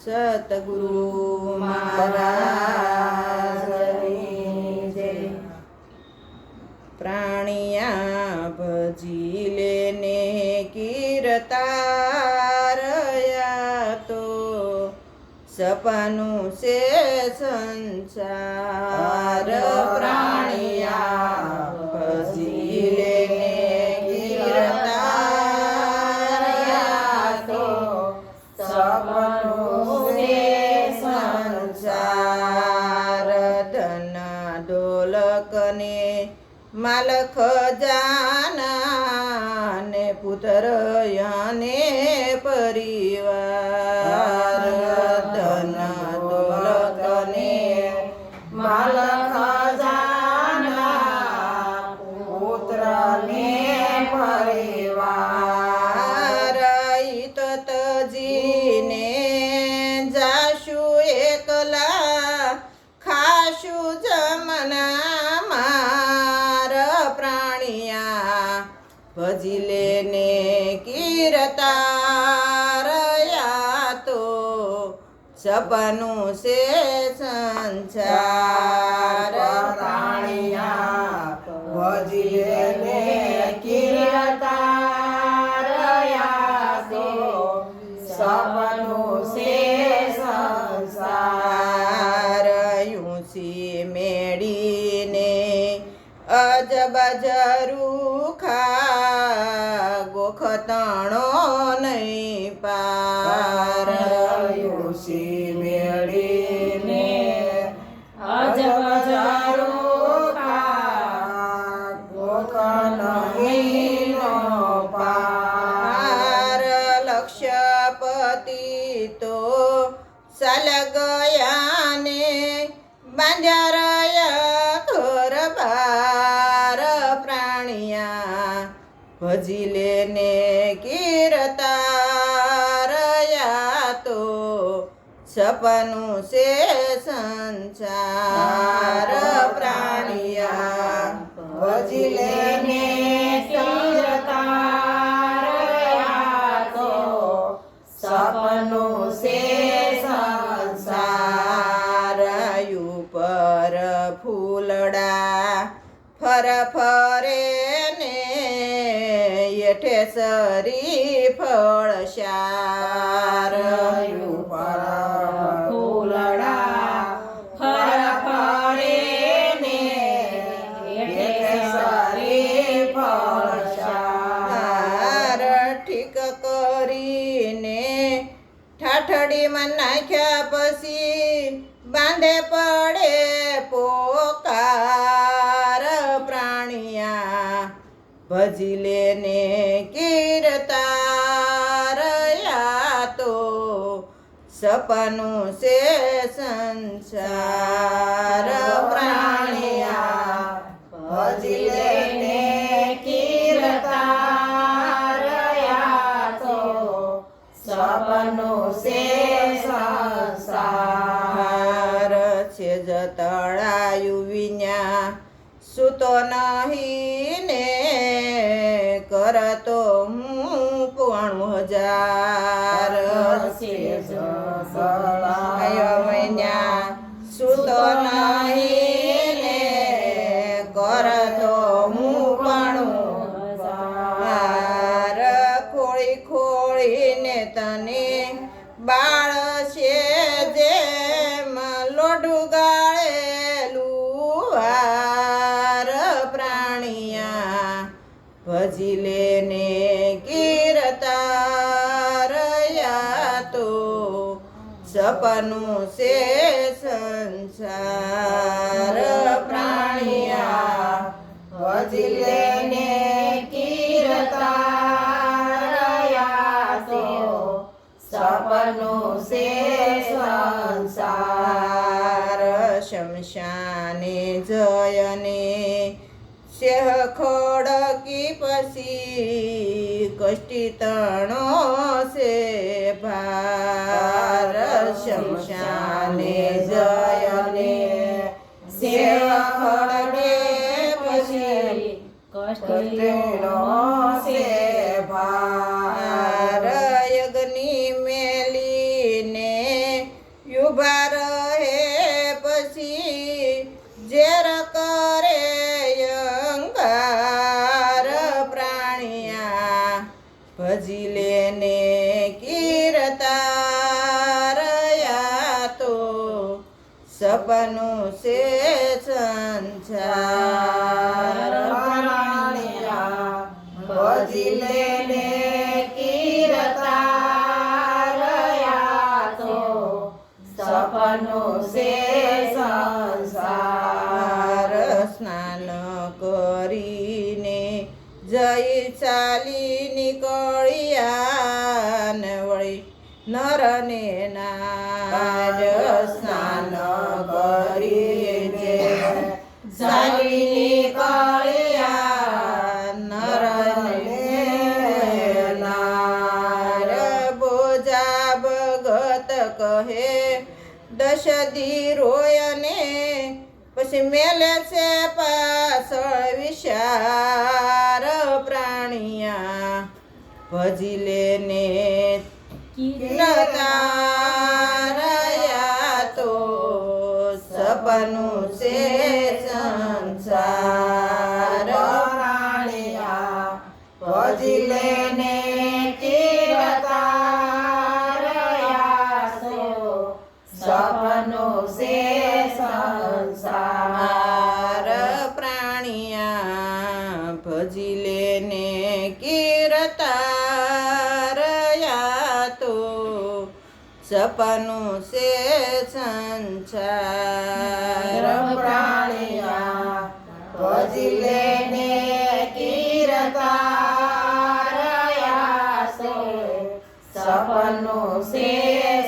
સતગુરુ મહારાજની જય। પ્રાણિયા ભજી લેને કીર્તારયા તો સપનું છે સંસાર। પ્રાણિયા ભજી લેને કીર્તારયા તો સપનું છે સંસાર। ધન ડોલકને માલ ખજાના ને પુત્ર યને પરિવાર। ધન દોલતને માલ ખજાના પુત્ર ને પરિવાર। ઈત તજીને જાશુ એકલા ખાશું જમના માર। પ્રાણિયા ભજી લેને કીર્તારયા તો સપનું છે સંસાર। પ્રાણિયા ભજી લેને કીર્તારયા તો સપનું છે સંસાર। યુસી મેળીને અજબ ઝરૂખા ગોખતણો નહીં પાર। યુસી મેળીને અજબ ઝરૂખા ગોખ નહીં પાર। લક્ષ્યપતિ તો ચાલ ગયા ને બાંધ્યા રહ્યા ઘર બાર। પ્રાણિયા ભજી લેને કીર્તારયા તો સપનું છે સંસાર। પ્રાણિયા ભજી લેને કીર્તારયા તો સપનું છે સંસાર। ઉપર ફૂલડા ફરે ને એઠે સરી ફળશાર। ઉપર ફૂલડા ફરે ને એઠે સરી ફળશાર। ઠીક કરીને ઠાઠડીમાં નાખ્યા પછી બાંધે પડે પોકાર। પ્રાણિયા ભજી લેને કીર્તારયા તો સપનું છે સંસાર। પ્રાણિયા ભજી લેને કીર્તારયા તો સપનું છે સંસાર। છે જતળાયું વિન્યા સૂતો નહીં ને કરતો હું 90,000। વિન્યા સૂતો નહીં ને કરતો હું 90,000। ખોળી ખોળીને તને બાળ છે જેમ લોઢું ગાળેલું વાર। પ્રાણિયા ભજી લેને કીર્તારયા તો સપનું છે સંસાર। પ્રાણિયા ભજી લેને કીર્તારયા તો સપનું છે સંસાર। શમશાને જયને સેહ ખડકી પછી કષ્ટી તણો છે ભાર। શમશાને જયને સેહ ખડકે પછી કષ્ટીનો છે ભાર। યજ્ઞ મેલીને સપનું છે સંસાર પ્રાણિયા ભજી લેને કીર્તારયા તો સપનું છે સંસાર સ્નાન કરીને જય ચાલી નીકળ્યા ને વળી નરને નાર સ્નાન કરીને ચાલી નીકળ્યા નરને નાર બોજા ભગત કહે દશ દી રોયને પછી મેલે છે પાછળ વિચાર પ્રાણિયા ભજી લેને નતારયા તો સપનું છે સંસાર પ્રાણિયા ભજી લેને કીર્તારયા તો સપનું છે સંસાર પ્રાણિયા ભજી લેને કીર્તારયા તો સપનું છે સંસાર પ્રાણિયા ભજી લેને કીર્તારયા તો સપનું છે